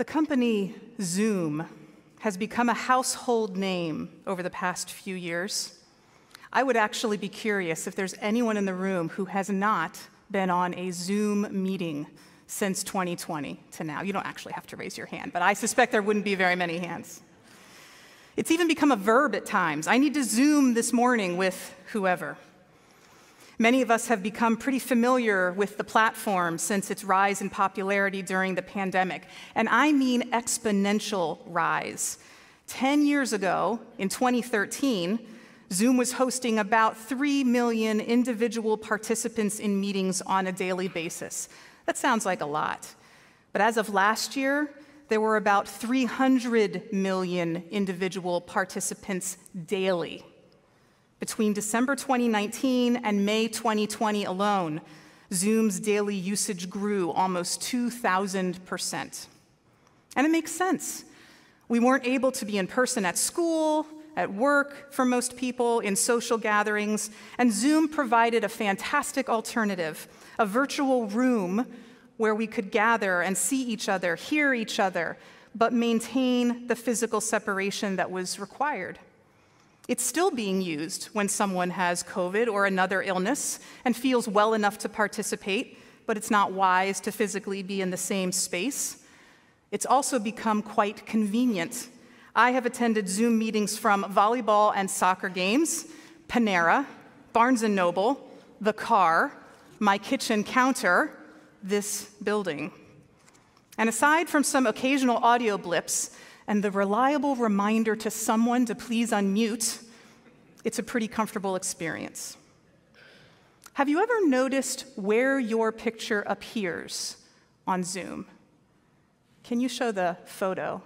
The company Zoom has become a household name over the past few years. I would actually be curious if there's anyone in the room who has not been on a Zoom meeting since 2020 to now. You don't actually have to raise your hand, but I suspect there wouldn't be very many hands. It's even become a verb at times. I need to Zoom this morning with whoever. Many of us have become pretty familiar with the platform since its rise in popularity during the pandemic, and I mean exponential rise. 10 years ago, in 2013, Zoom was hosting about 3 million individual participants in meetings on a daily basis. That sounds like a lot, but as of last year, there were about 300 million individual participants daily. Between December 2019 and May 2020 alone, Zoom's daily usage grew almost 2,000%. And it makes sense. We weren't able to be in person at school, at work for most people, in social gatherings, and Zoom provided a fantastic alternative, a virtual room where we could gather and see each other, hear each other, but maintain the physical separation that was required. It's still being used when someone has COVID or another illness and feels well enough to participate, but it's not wise to physically be in the same space. It's also become quite convenient. I have attended Zoom meetings from volleyball and soccer games, Panera, Barnes & Noble, the car, my kitchen counter, this building. And aside from some occasional audio blips and the reliable reminder to someone to please unmute, it's a pretty comfortable experience. Have you ever noticed where your picture appears on Zoom? Can you show the photo?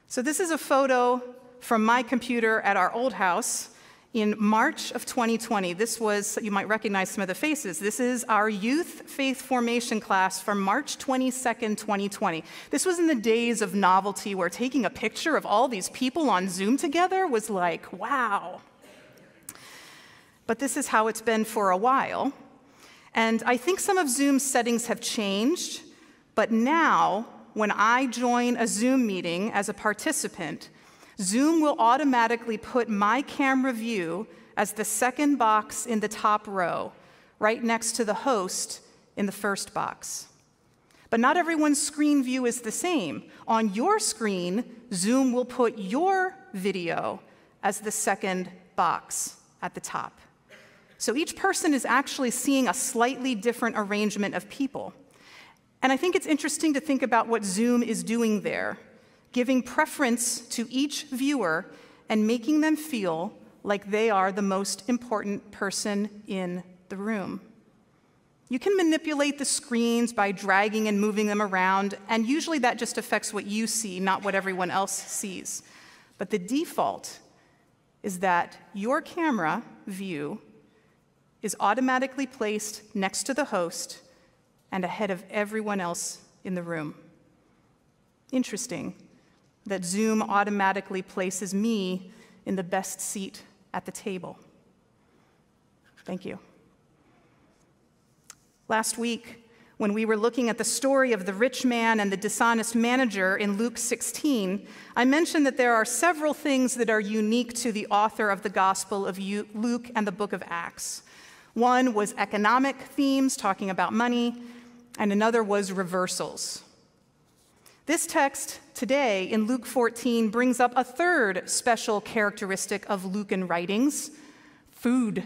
So this is a photo from my computer at our old house in March of 2020. This was, you might recognize some of the faces. This is our youth faith formation class from March 22nd, 2020. This was in the days of novelty where taking a picture of all these people on Zoom together was like, wow. But this is how it's been for a while. And I think some of Zoom's settings have changed, but now, when I join a Zoom meeting as a participant, Zoom will automatically put my camera view as the second box in the top row, right next to the host in the first box. But not everyone's screen view is the same. On your screen, Zoom will put your video as the second box at the top. So each person is actually seeing a slightly different arrangement of people. And I think it's interesting to think about what Zoom is doing there, giving preference to each viewer and making them feel like they are the most important person in the room. You can manipulate the screens by dragging and moving them around, and usually that just affects what you see, not what everyone else sees. But the default is that your camera view is automatically placed next to the host and ahead of everyone else in the room. Interesting that Zoom automatically places me in the best seat at the table. Thank you. Last week, when we were looking at the story of the rich man and the dishonest manager in Luke 16, I mentioned that there are several things that are unique to the author of the Gospel of Luke and the book of Acts. One was economic themes, talking about money, and another was reversals. This text today in Luke 14 brings up a third special characteristic of Lucan writings: food.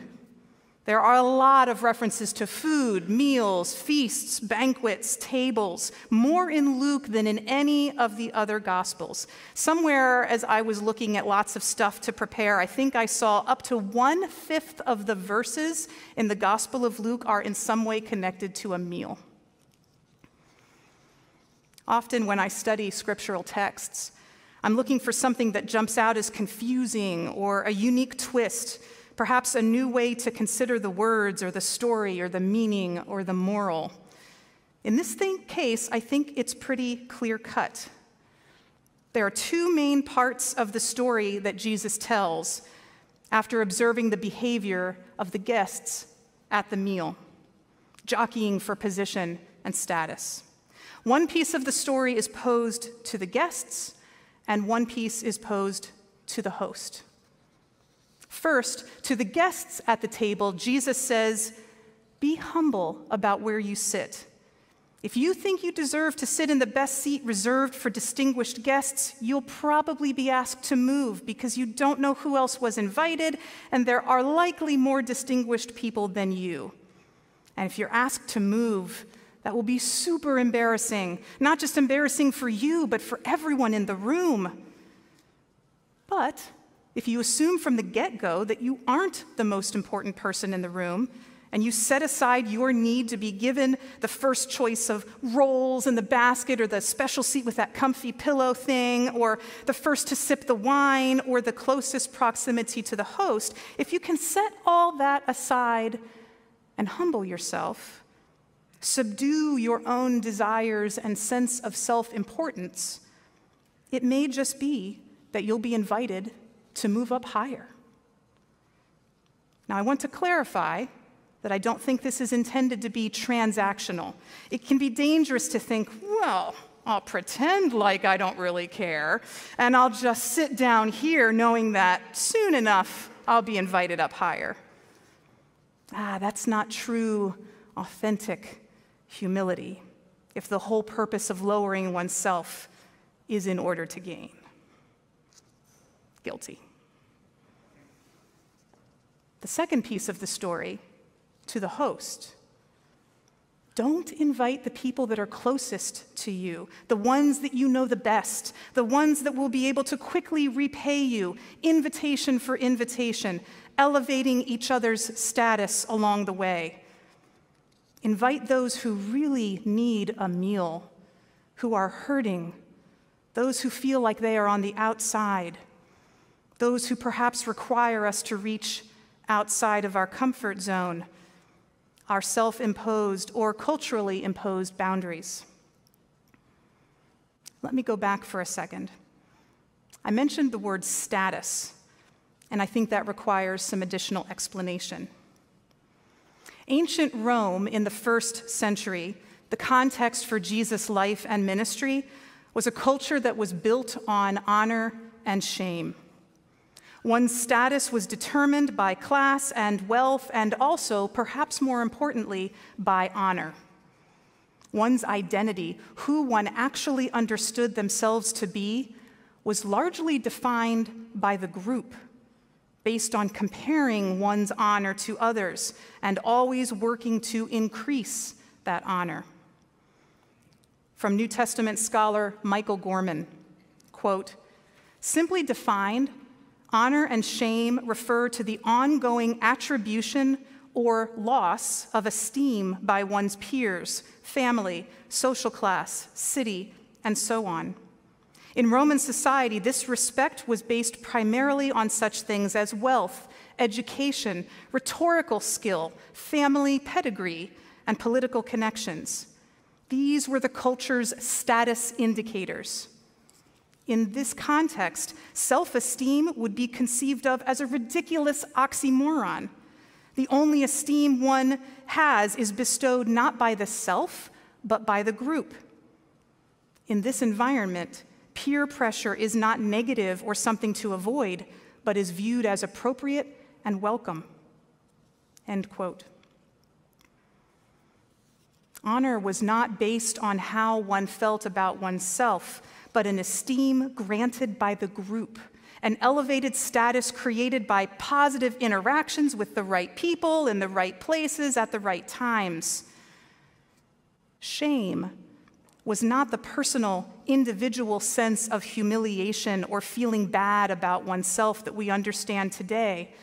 There are a lot of references to food, meals, feasts, banquets, tables, more in Luke than in any of the other Gospels. Somewhere, as I was looking at lots of stuff to prepare, I think I saw up to 1/5 of the verses in the Gospel of Luke are in some way connected to a meal. Often when I study scriptural texts, I'm looking for something that jumps out as confusing or a unique twist, perhaps a new way to consider the words or the story or the meaning or the moral. In this case, I think it's pretty clear-cut. There are two main parts of the story that Jesus tells after observing the behavior of the guests at the meal, jockeying for position and status. One piece of the story is posed to the guests, and one piece is posed to the host. First, to the guests at the table, Jesus says, "Be humble about where you sit. If you think you deserve to sit in the best seat reserved for distinguished guests, you'll probably be asked to move because you don't know who else was invited, and there are likely more distinguished people than you. And if you're asked to move, that will be super embarrassing, not just embarrassing for you, but for everyone in the room. But if you assume from the get-go that you aren't the most important person in the room, and you set aside your need to be given the first choice of rolls in the basket or the special seat with that comfy pillow thing or the first to sip the wine or the closest proximity to the host, if you can set all that aside and humble yourself, subdue your own desires and sense of self-importance, it may just be that you'll be invited to move up higher. Now, I want to clarify that I don't think this is intended to be transactional. It can be dangerous to think, well, I'll pretend like I don't really care, and I'll just sit down here knowing that soon enough I'll be invited up higher. That's not true, authentic humility if the whole purpose of lowering oneself is in order to gain. Guilty. The second piece of the story, to the host. Don't invite the people that are closest to you, the ones that you know the best, the ones that will be able to quickly repay you, invitation for invitation, elevating each other's status along the way. Invite those who really need a meal, who are hurting, those who feel like they are on the outside, those who perhaps require us to reach outside of our comfort zone, our self-imposed or culturally imposed boundaries. Let me go back for a second. I mentioned the word status, and I think that requires some additional explanation. Ancient Rome in the 1st century, the context for Jesus' life and ministry, was a culture that was built on honor and shame. One's status was determined by class and wealth, and also, perhaps more importantly, by honor. One's identity, who one actually understood themselves to be, was largely defined by the group, based on comparing one's honor to others and always working to increase that honor. From New Testament scholar Michael Gorman, quote, "Simply defined, honor and shame refer to the ongoing attribution or loss of esteem by one's peers, family, social class, city, and so on. In Roman society, this respect was based primarily on such things as wealth, education, rhetorical skill, family pedigree, and political connections. These were the culture's status indicators. In this context, self-esteem would be conceived of as a ridiculous oxymoron. The only esteem one has is bestowed not by the self, but by the group. In this environment, peer pressure is not negative or something to avoid, but is viewed as appropriate and welcome." End quote. Honor was not based on how one felt about oneself, but an esteem granted by the group, an elevated status created by positive interactions with the right people in the right places at the right times. Shame was not the personal, individual sense of humiliation or feeling bad about oneself that we understand today,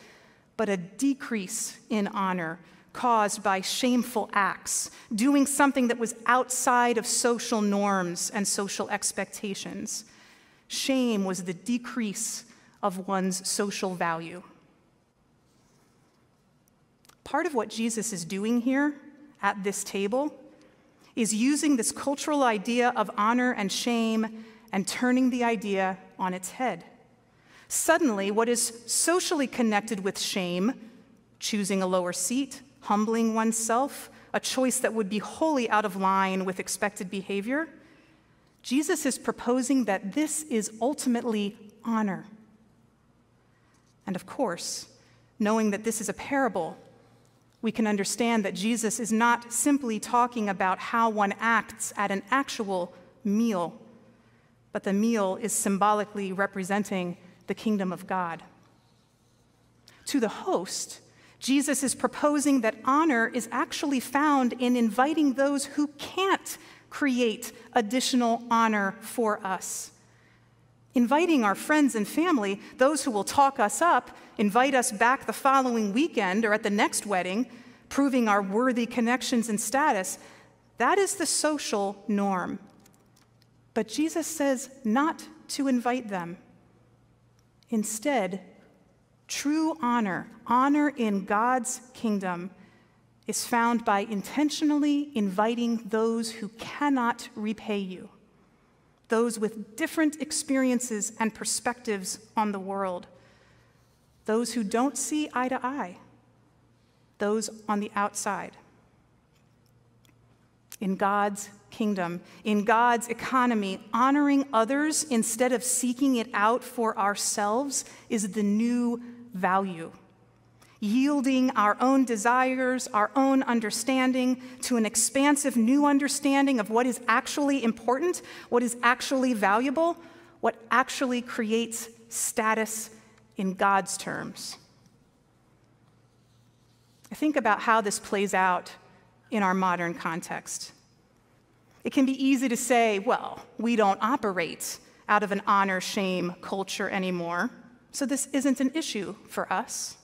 but a decrease in honor caused by shameful acts, doing something that was outside of social norms and social expectations. Shame was the decrease of one's social value. Part of what Jesus is doing here at this table is using this cultural idea of honor and shame and turning the idea on its head. Suddenly, what is socially connected with shame, choosing a lower seat, humbling oneself, a choice that would be wholly out of line with expected behavior, Jesus is proposing that this is ultimately honor. And of course, knowing that this is a parable, we can understand that Jesus is not simply talking about how one acts at an actual meal, but the meal is symbolically representing the kingdom of God. To the host, Jesus is proposing that honor is actually found in inviting those who can't create additional honor for us. Inviting our friends and family, those who will talk us up, invite us back the following weekend or at the next wedding, proving our worthy connections and status, that is the social norm. But Jesus says not to invite them. Instead, true honor, honor in God's kingdom, is found by intentionally inviting those who cannot repay you, those with different experiences and perspectives on the world, those who don't see eye to eye, those on the outside. In God's kingdom, in God's economy, honoring others instead of seeking it out for ourselves is the new value. Yielding our own desires, our own understanding to an expansive new understanding of what is actually important, what is actually valuable, what actually creates status in God's terms. I think about how this plays out in our modern context. It can be easy to say, well, we don't operate out of an honor-shame culture anymore, so this isn't an issue for us.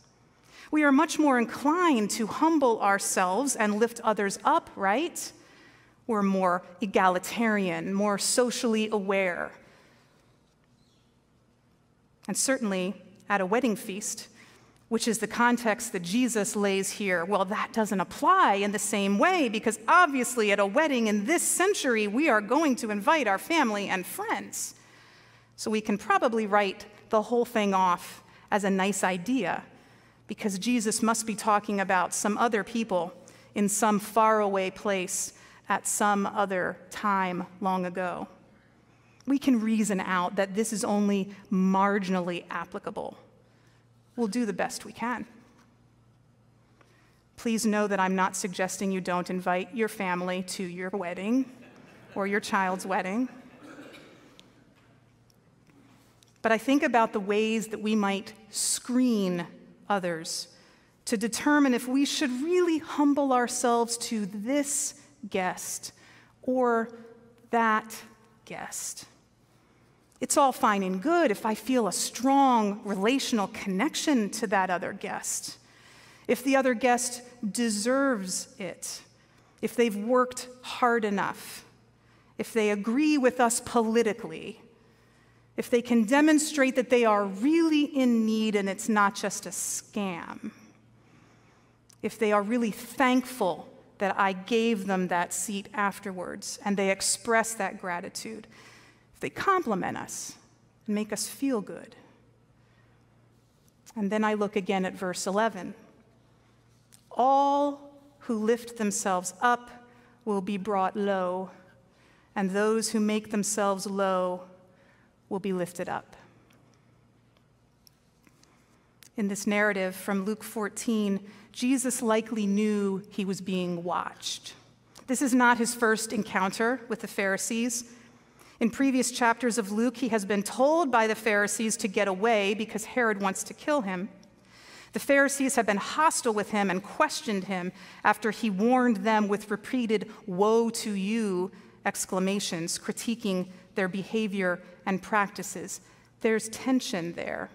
We are much more inclined to humble ourselves and lift others up, right? We're more egalitarian, more socially aware. And certainly at a wedding feast, which is the context that Jesus lays here, well, that doesn't apply in the same way, because obviously at a wedding in this century, we are going to invite our family and friends. So we can probably write the whole thing off as a nice idea, because Jesus must be talking about some other people in some faraway place at some other time long ago. We can reason out that this is only marginally applicable. We'll do the best we can. Please know that I'm not suggesting you don't invite your family to your wedding or your child's wedding. But I think about the ways that we might screen others to determine if we should really humble ourselves to this guest or that guest. It's all fine and good if I feel a strong relational connection to that other guest, if the other guest deserves it, if they've worked hard enough, if they agree with us politically, if they can demonstrate that they are really in need and it's not just a scam, if they are really thankful that I gave them that seat afterwards and they express that gratitude, if they compliment us and make us feel good. And then I look again at verse 11. All who lift themselves up will be brought low, and those who make themselves low will be lifted up. In this narrative from Luke 14, Jesus likely knew he was being watched. This is not his first encounter with the Pharisees. In previous chapters of Luke, he has been told by the Pharisees to get away because Herod wants to kill him. The Pharisees have been hostile with him and questioned him after he warned them with repeated "woe to you" exclamations, critiquing their behavior and practices. There's tension there.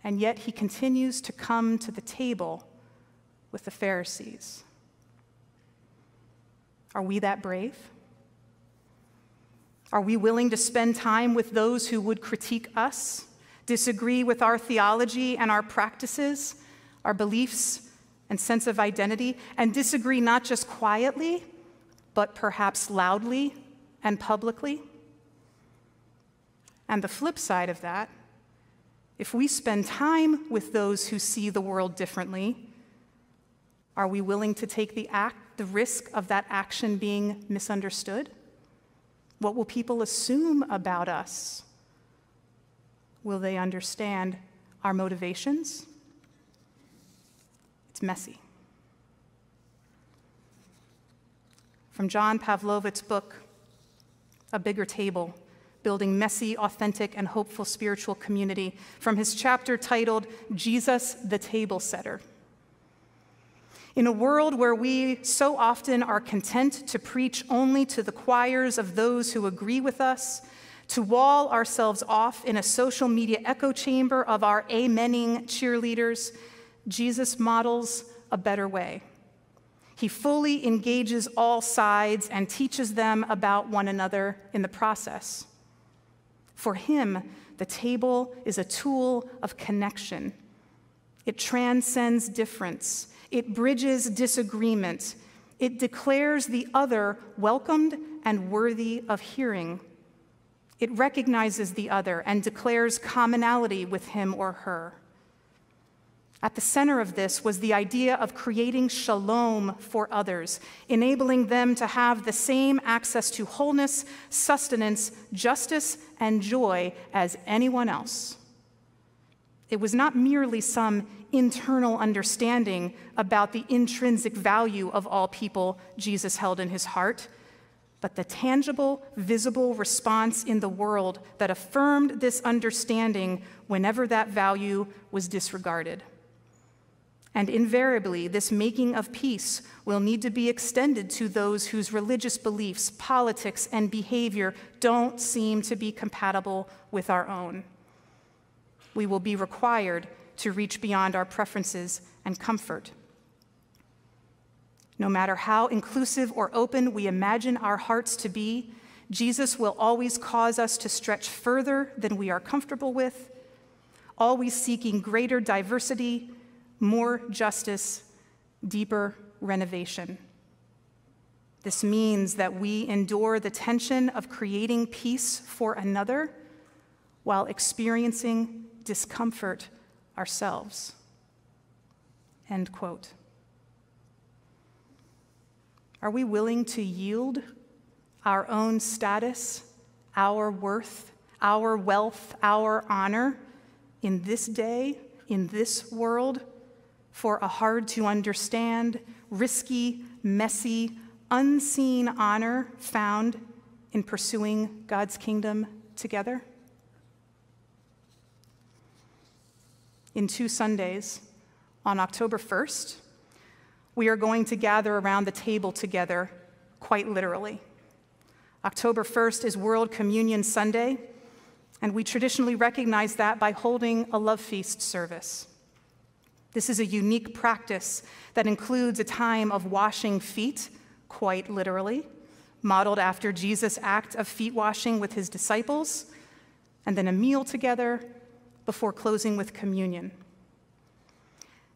And yet he continues to come to the table with the Pharisees. Are we that brave? Are we willing to spend time with those who would critique us, disagree with our theology and our practices, our beliefs and sense of identity, and disagree not just quietly, but perhaps loudly and publicly? And the flip side of that, if we spend time with those who see the world differently, Are we willing to take the risk of that action being misunderstood? What will people assume about us? Will they understand our motivations? It's messy. From John Pavlovitz's book, A Bigger Table, Building Messy, Authentic, and Hopeful Spiritual Community, from his chapter titled, Jesus the Table Setter. In a world where we so often are content to preach only to the choirs of those who agree with us, to wall ourselves off in a social media echo chamber of our amening cheerleaders, Jesus models a better way. He fully engages all sides and teaches them about one another in the process. For him, the table is a tool of connection. It transcends difference. It bridges disagreement. It declares the other welcomed and worthy of hearing. It recognizes the other and declares commonality with him or her. At the center of this was the idea of creating shalom for others, enabling them to have the same access to wholeness, sustenance, justice, and joy as anyone else. It was not merely some internal understanding about the intrinsic value of all people Jesus held in his heart, but the tangible, visible response in the world that affirmed this understanding whenever that value was disregarded. And invariably, this making of peace will need to be extended to those whose religious beliefs, politics, and behavior don't seem to be compatible with our own. We will be required to reach beyond our preferences and comfort. No matter how inclusive or open we imagine our hearts to be, Jesus will always cause us to stretch further than we are comfortable with, always seeking greater diversity, more justice, deeper renovation. This means that we endure the tension of creating peace for another while experiencing discomfort ourselves. End quote. Are we willing to yield our own status, our worth, our wealth, our honor in this day, in this world, for a hard-to-understand, risky, messy, unseen honor found in pursuing God's kingdom together? In 2 Sundays, on October 1st, we are going to gather around the table together, quite literally. October 1st is World Communion Sunday, and we traditionally recognize that by holding a love feast service. This is a unique practice that includes a time of washing feet, quite literally, modeled after Jesus' act of feet washing with his disciples, and then a meal together before closing with communion.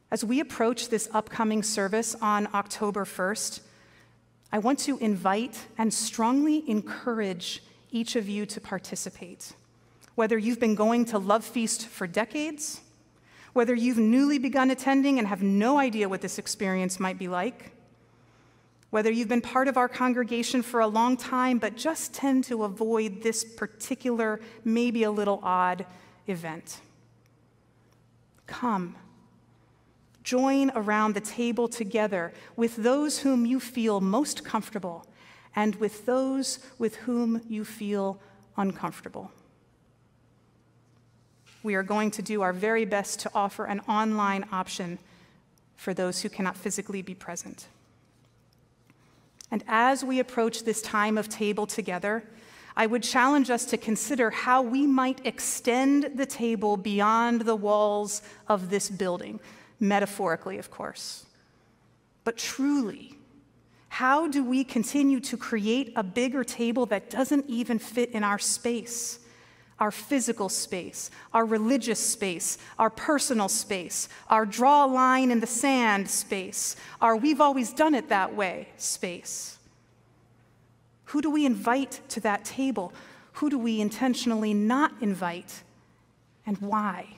As we approach this upcoming service on October 1st, I want to invite and strongly encourage each of you to participate. Whether you've been going to Love Feast for decades, whether you've newly begun attending and have no idea what this experience might be like, whether you've been part of our congregation for a long time but just tend to avoid this particular, maybe a little odd event. Come. Join around the table together with those whom you feel most comfortable and with those with whom you feel uncomfortable. We are going to do our very best to offer an online option for those who cannot physically be present. And as we approach this time of table together, I would challenge us to consider how we might extend the table beyond the walls of this building, metaphorically, of course. But truly, how do we continue to create a bigger table that doesn't even fit in our space? Our physical space, our religious space, our personal space, our draw a line in the sand space, our we've always done it that way space. Who do we invite to that table? Who do we intentionally not invite? And why?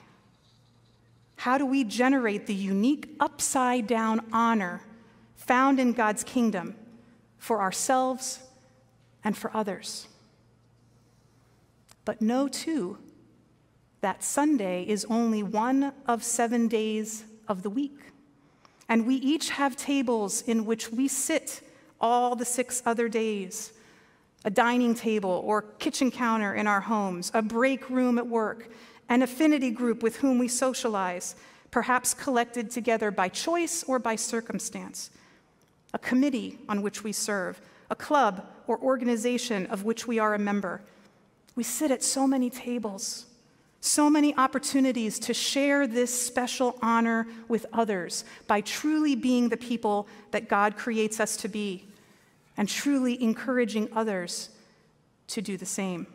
How do we generate the unique upside-down honor found in God's kingdom for ourselves and for others. But know, too, that Sunday is only one of 7 days of the week, and we each have tables in which we sit all the 6 other days: a dining table or kitchen counter in our homes, a break room at work, an affinity group with whom we socialize, perhaps collected together by choice or by circumstance, a committee on which we serve, a club or organization of which we are a member. We sit at so many tables, so many opportunities to share this special honor with others by truly being the people that God creates us to be and truly encouraging others to do the same.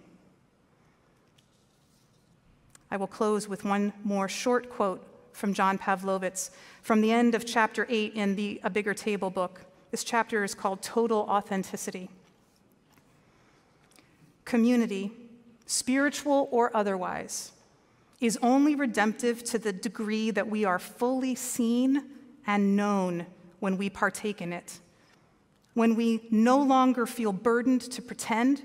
I will close with one more short quote from John Pavlovitz from the end of chapter 8 in the A Bigger Table book. This chapter is called Total Authenticity. Community, spiritual or otherwise, is only redemptive to the degree that we are fully seen and known when we partake in it, when we no longer feel burdened to pretend,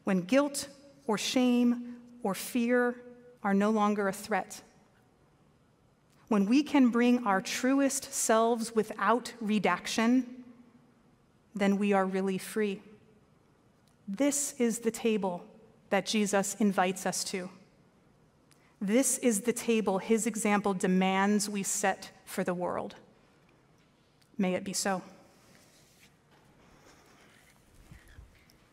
when guilt or shame or fear are no longer a threat, when we can bring our truest selves without redaction, then we are really free. This is the table that Jesus invites us to. This is the table his example demands we set for the world. May it be so.